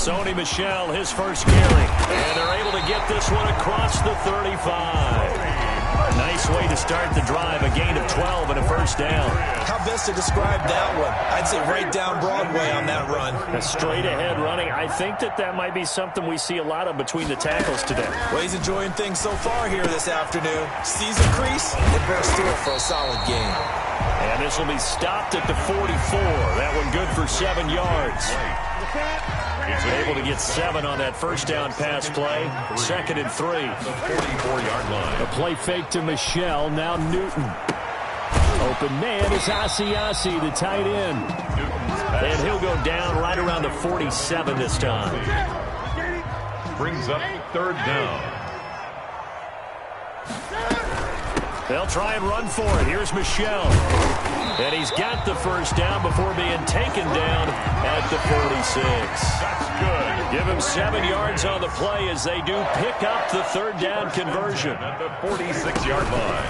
Sony Michel, his first carry. And they're able to get this one across the 35. Nice way to start the drive, a gain of 12 and a first down. How best to describe that one? I'd say right down Broadway on that run. A straight-ahead running. I think that might be something we see a lot of between the tackles today. Well, he's enjoying things so far here this afternoon. Sees a crease and bursts through it for a solid gain. And this will be stopped at the 44. That one good for 7 yards. He's able to get 7 on that first down pass play. 2nd and 3. The 44-yard line. A play fake to Michel. Now Newton. Open man is Asiasi, the tight end. And he'll go down right around the 47 this time. Brings up 3rd down. They'll try and run for it. Here's Michel. And he's got the first down before being taken down at the 46. That's good. Give him 7 yards on the play as they do pick up the 3rd down conversion. At the 46-yard line.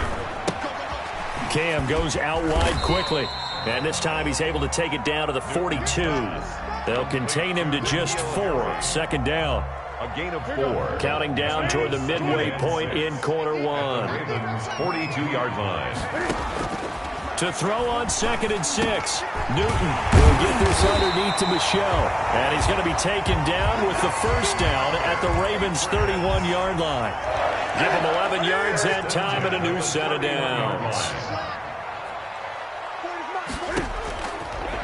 Cam goes out wide quickly. And this time he's able to take it down to the 42. They'll contain him to just 4. 2nd down. A gain of 4. Counting down toward the midway point in quarter 1. Ravens 42-yard line. To throw on 2nd and 6. Newton will get this underneath to Michel. And he's going to be taken down with the first down at the Ravens' 31-yard line. Give him 11 yards that time and a new set of downs.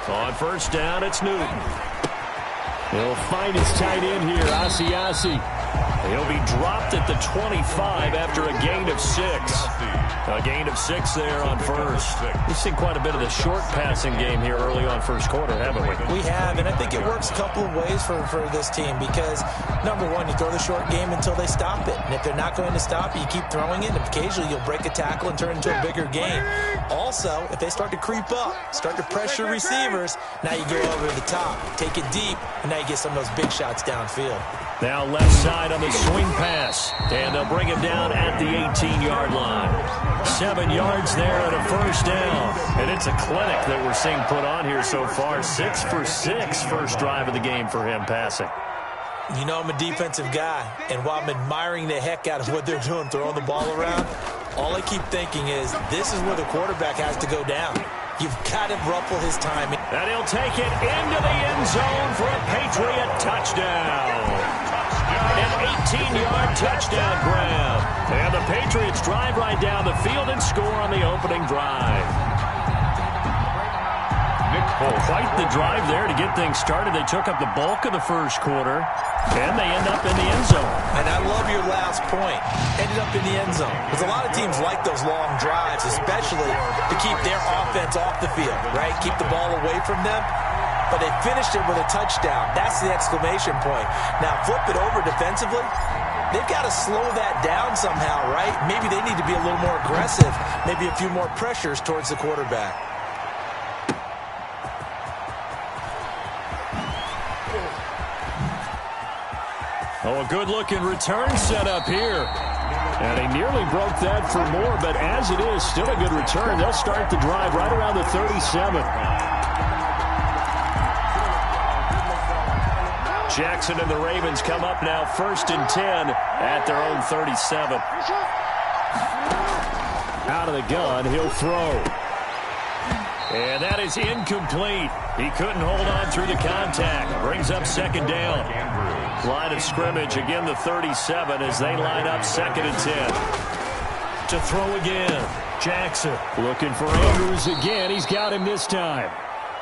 On first down, it's Newton. He'll find his tight end here, Asiasi. He'll be dropped at the 25 after a gain of 6. A gain of 6 there on first. We've seen quite a bit of the short passing game here early on first quarter, haven't we? We have, and I think it works a couple of ways for this team because, number one, you throw the short game until they stop it. And if they're not going to stop it, you keep throwing it, and occasionally you'll break a tackle and turn it into a bigger game. Also, if they start to creep up, start to pressure receivers, now you go over the top, take it deep, and now you get some of those big shots downfield. Now left side on the swing pass, and they'll bring him down at the 18-yard line. 7 yards there and a first down. And it's a clinic that we're seeing put on here so far. 6 for 6 first drive of the game for him passing. You know I'm a defensive guy, and while I'm admiring the heck out of what they're doing, throwing the ball around, all I keep thinking is this is where the quarterback has to go down. You've got to ruffle his timing. And he'll take it into the end zone for a Patriot touchdown. An 18-yard touchdown grab. And the Patriots drive right down the field and score on the opening drive. Quite the drive there to get things started. They took up the bulk of the first quarter, and they end up in the end zone. And I love your last point. Ended up in the end zone. Because a lot of teams like those long drives, especially to keep their offense off the field, right? Keep the ball away from them. But they finished it with a touchdown. That's the exclamation point. Now flip it over defensively. They've got to slow that down somehow, right? Maybe they need to be a little more aggressive. Maybe a few more pressures towards the quarterback. Oh, a good-looking return set up here. And he nearly broke that for more, but as it is, still a good return. They'll start the drive right around the 37. Jackson and the Ravens come up now 1st and 10 at their own 37. Out of the gun, he'll throw. And that is incomplete. He couldn't hold on through the contact. Brings up 2nd down. Line of scrimmage, again the 37 as they line up 2nd and 10. To throw again. Jackson looking for Andrews again. He's got him this time.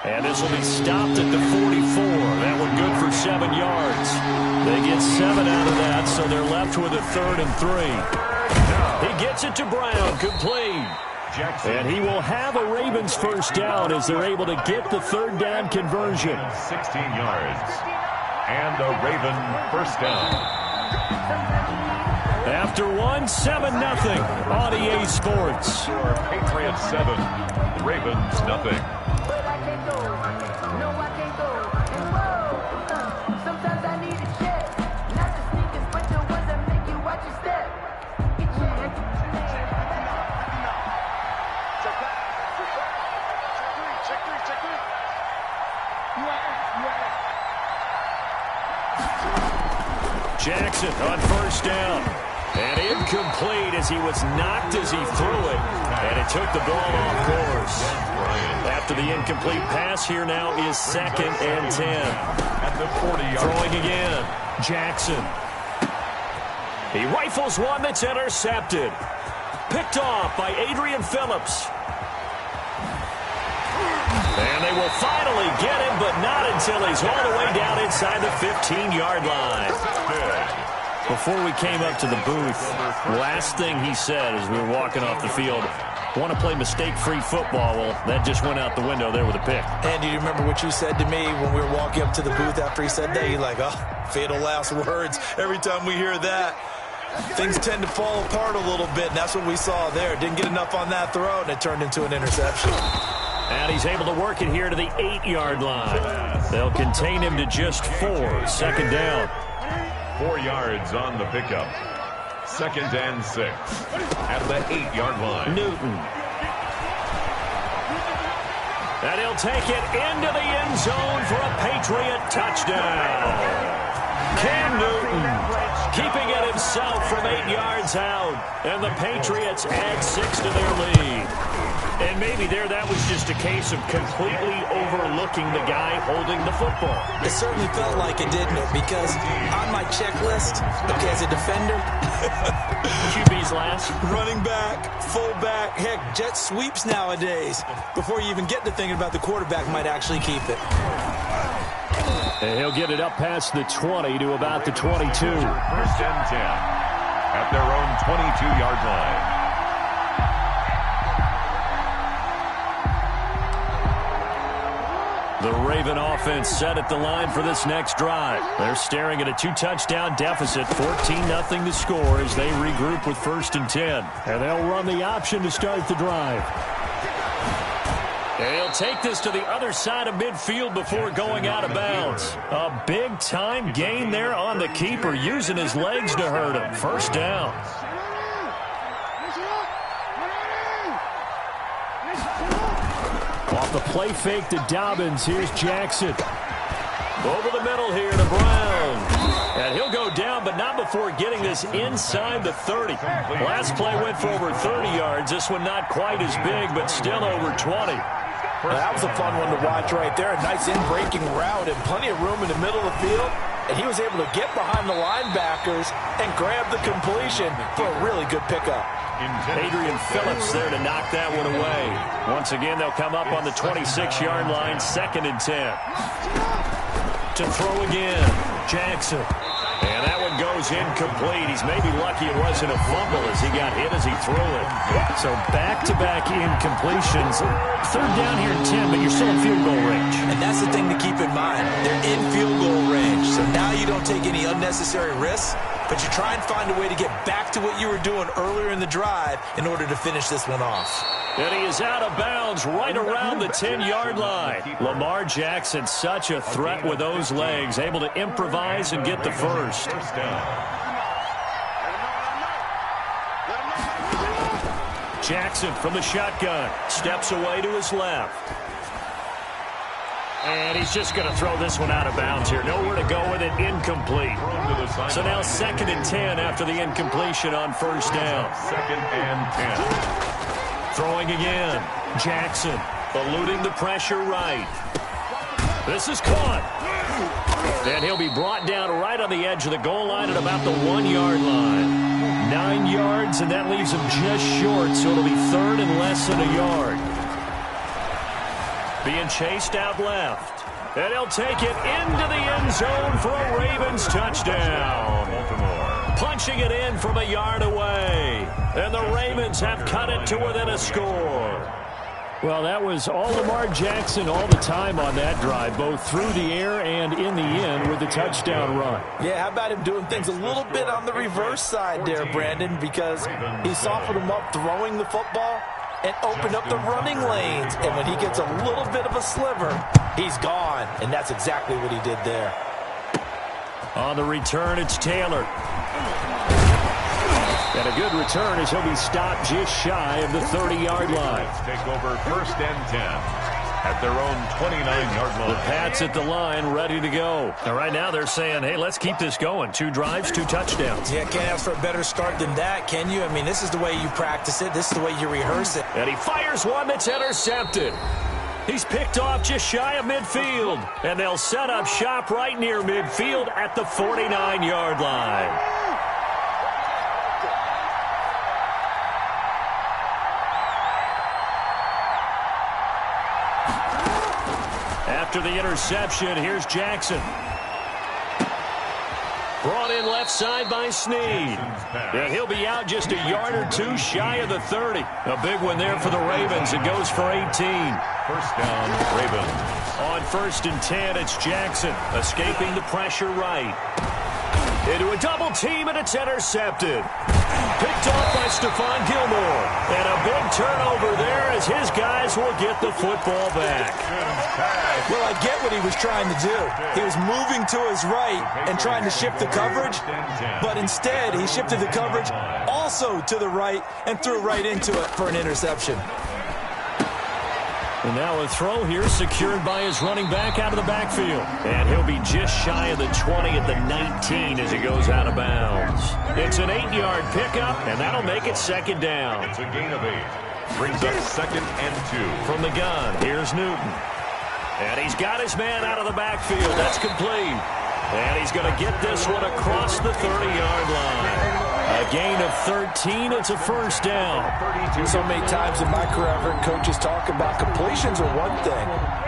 And this will be stopped at the 44. That one good for 7 yards. They get 7 out of that, so they're left with a 3rd and 3. He gets it to Brown, complete. Jackson. And he will have a Ravens first down as they're able to get the 3rd down conversion. 16 yards. And a Raven first down. After 1, 7-0 on EA Sports. Patriots 7, Ravens nothing. Jackson on first down. And incomplete as he was knocked as he threw it. And it took the ball off course. After the incomplete pass, here now is 2nd and 10. At the 40-yard Throwing again. Jackson. He rifles one that's intercepted. Picked off by Adrian Phillips. And they will finally get him, but not until he's all the way down inside the 15-yard line. Before we came up to the booth, last thing he said as we were walking off the field, want to play mistake-free football. Well, that just went out the window there with a pick. And do you remember what you said to me when we were walking up to the booth after he said that? You're like, oh, fatal last words. Every time we hear that, things tend to fall apart a little bit, and that's what we saw there. Didn't get enough on that throw, and it turned into an interception. And he's able to work it here to the 8-yard line. They'll contain him to just 4. 2nd down. 4 yards on the pickup. 2nd and 6 at the 8-yard line. Newton. And he'll take it into the end zone for a Patriot touchdown. Cam Newton keeping it himself from 8 yards out. And the Patriots add 6 to their lead. And maybe that was just a case of completely overlooking the guy holding the football. It certainly felt like it, didn't it? Because on my checklist, okay, as a defender, QB's last. running back, fullback, heck, jet sweeps nowadays. Before you even get to thinking about the quarterback might actually keep it. And he'll get it up past the 20 to about the 22. 1st and 10 at their own 22-yard line. The Raven offense set at the line for this next drive. They're staring at a 2-touchdown deficit, 14-0 to score as they regroup with 1st and 10. And they'll run the option to start the drive. They'll take this to the other side of midfield before going out of bounds. A big-time gain there on the keeper, using his legs to hurt him. 1st down. Off the play fake to Dobbins. Here's Jackson. Over the middle here to Brown. And he'll go down, but not before getting this inside the 30. Last play went for over 30 yards. This one not quite as big, but still over 20. Well, that was a fun one to watch right there. A nice in-breaking route and plenty of room in the middle of the field. And he was able to get behind the linebackers and grab the completion for a really good pickup. Adrian Phillips there to knock that one away. Once again, they'll come up on the 26-yard line, 2nd and 10. To throw again, Jackson. And that one goes incomplete. He's maybe lucky it wasn't a fumble as he got hit as he threw it. So back-to-back incompletions. 3rd down here at 10, but you're still in field goal range. And that's the thing to keep in mind. They're in field goal range. So now you don't take any unnecessary risks, but you try and find a way to get back to what you were doing earlier in the drive in order to finish this one off. And he is out of bounds right around the 10-yard line. Lamar Jackson, such a threat with those legs, able to improvise and get the first. Jackson from the shotgun, steps away to his left. And he's just going to throw this one out of bounds here. Nowhere to go with it, incomplete. So now 2nd and 10 after the incompletion on 1st down. 2nd and 10. Throwing again. Jackson eluding the pressure right. This is caught. And he'll be brought down right on the edge of the goal line at about the 1-yard line. 9 yards, and that leaves him just short, so it'll be 3rd and less than a yard. Being chased out left. And he'll take it into the end zone for a Ravens touchdown. Punching it in from a yard away. And the Ravens have cut it to within a score. Well, that was all Lamar Jackson all the time on that drive, both through the air and in the end with the touchdown run. Yeah, how about him doing things a little bit on the reverse side there, Brandon, because he softened him up throwing the football and opened up the running lanes. And when he gets a little bit of a sliver, he's gone. And that's exactly what he did there. On the return, it's Taylor. And a good return as he'll be stopped just shy of the 30-yard line. Let's take over 1st and 10. at their own 29-yard line. The Pats at the line, ready to go. And right now they're saying, hey, let's keep this going. 2 drives, 2 touchdowns. Yeah, can't ask for a better start than that, can you? I mean, this is the way you practice it. This is the way you rehearse it. And he fires one that's intercepted. He's picked off just shy of midfield. And they'll set up shop right near midfield at the 49-yard line. After the interception, here's Jackson. Brought in left side by Snead. And he'll be out just a yard or 2 shy of the 30. A big one there for the Ravens. It goes for 18. First down, Ravens. On 1st and 10, it's Jackson escaping the pressure right. Into a double team, and it's intercepted. Picked off by Stephon Gilmore. And a big turnover there as his guys will get the football back. Well, I get what he was trying to do. He was moving to his right and trying to shift the coverage, but instead he shifted the coverage also to the right and threw right into it for an interception. And now a throw here secured by his running back out of the backfield. And he'll be just shy of the 20 at the 19 as he goes out of bounds. It's an 8-yard pickup, and that'll make it 2nd down. It's a gain of 8. Brings up 2nd and 2. From the gun, here's Newton. And he's got his man out of the backfield. That's complete. And he's going to get this one across the 30-yard line. A gain of 13. It's a first down. So many times in my career I've heard coaches talk about completions are one thing.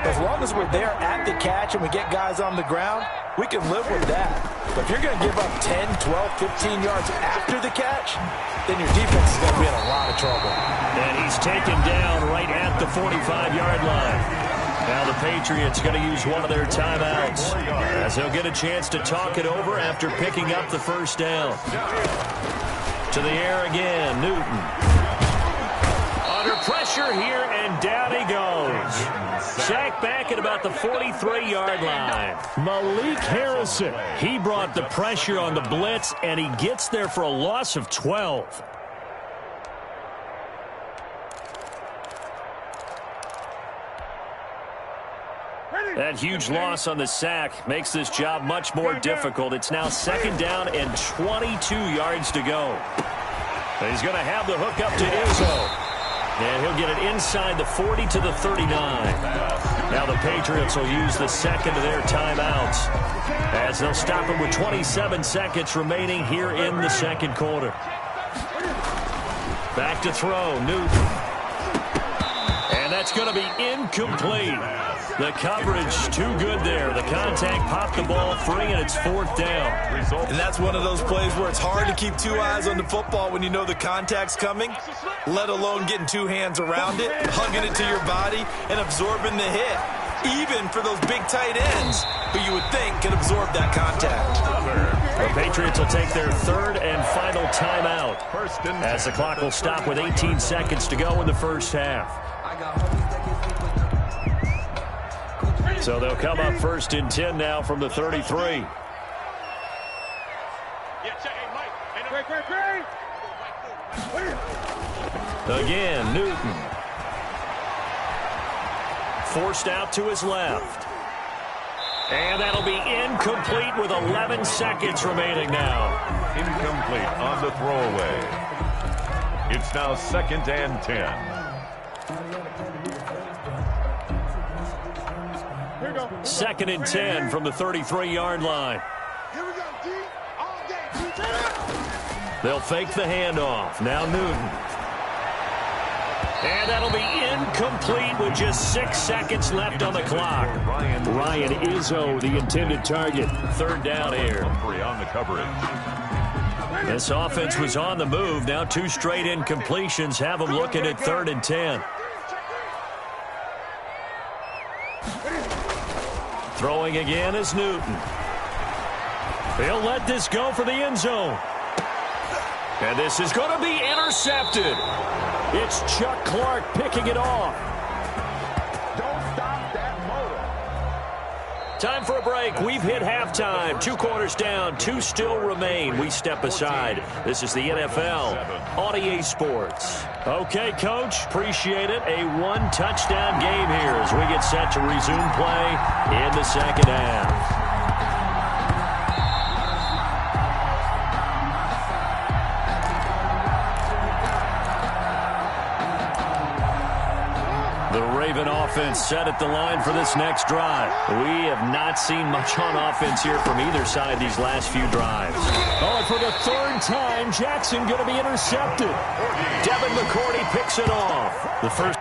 As long as we're there at the catch and we get guys on the ground, we can live with that. But if you're going to give up 10, 12, 15 yards after the catch, then your defense is going to be in a lot of trouble. And he's taken down right at the 45-yard line. Now the Patriots going to use one of their timeouts as they'll get a chance to talk it over after picking up the first down. To the air again, Newton. Under pressure here, and down he goes. Sacked back at about the 43-yard line. Malik Harrison, he brought the pressure on the blitz, and he gets there for a loss of 12. That huge loss on the sack makes this job much more difficult. It's now 2nd down and 22 yards to go. And he's going to have the hook up to Izzo. And he'll get it inside the 40 to the 39. Now the Patriots will use the second of their timeouts as they'll stop him with 27 seconds remaining here in the 2nd quarter. Back to throw, Newton. And that's going to be incomplete. The coverage too good there. The contact popped the ball free, and it's 4th down. And that's one of those plays where it's hard to keep 2 eyes on the football when you know the contact's coming, let alone getting 2 hands around it, hugging it to your body, and absorbing the hit. Even for those big tight ends who you would think can absorb that contact. The Patriots will take their 3rd and final timeout as the clock will stop with 18 seconds to go in the first half. So they'll come up 1st and 10 now from the 33. Again, Newton. Forced out to his left. And that'll be incomplete with 11 seconds remaining now. Incomplete on the throwaway. It's now 2nd and 10. 2nd and 10 from the 33-yard line. They'll fake the handoff. Now Newton. And that'll be incomplete with just 6 seconds left on the clock. Ryan Izzo, the intended target. 3rd down here. On the coverage. This offense was on the move. Now 2 straight incompletions have them looking at 3rd and 10. Throwing again is Newton. They'll let this go for the end zone. And this is going to be intercepted. It's Chuck Clark picking it off. Don't stop that motor. Time for a break. We've hit halftime. 2 quarters down. 2 still remain. We step aside. This is the NFL on EA Sports. Okay, Coach. Appreciate it. A 1-touchdown game here as we get set to resume play in the second half. The Raven offense set at the line for this next drive. We have not seen much on offense here from either side these last few drives. Oh, and for the 3rd time, Jackson going to be intercepted. Devin McCourty picks it off. The first...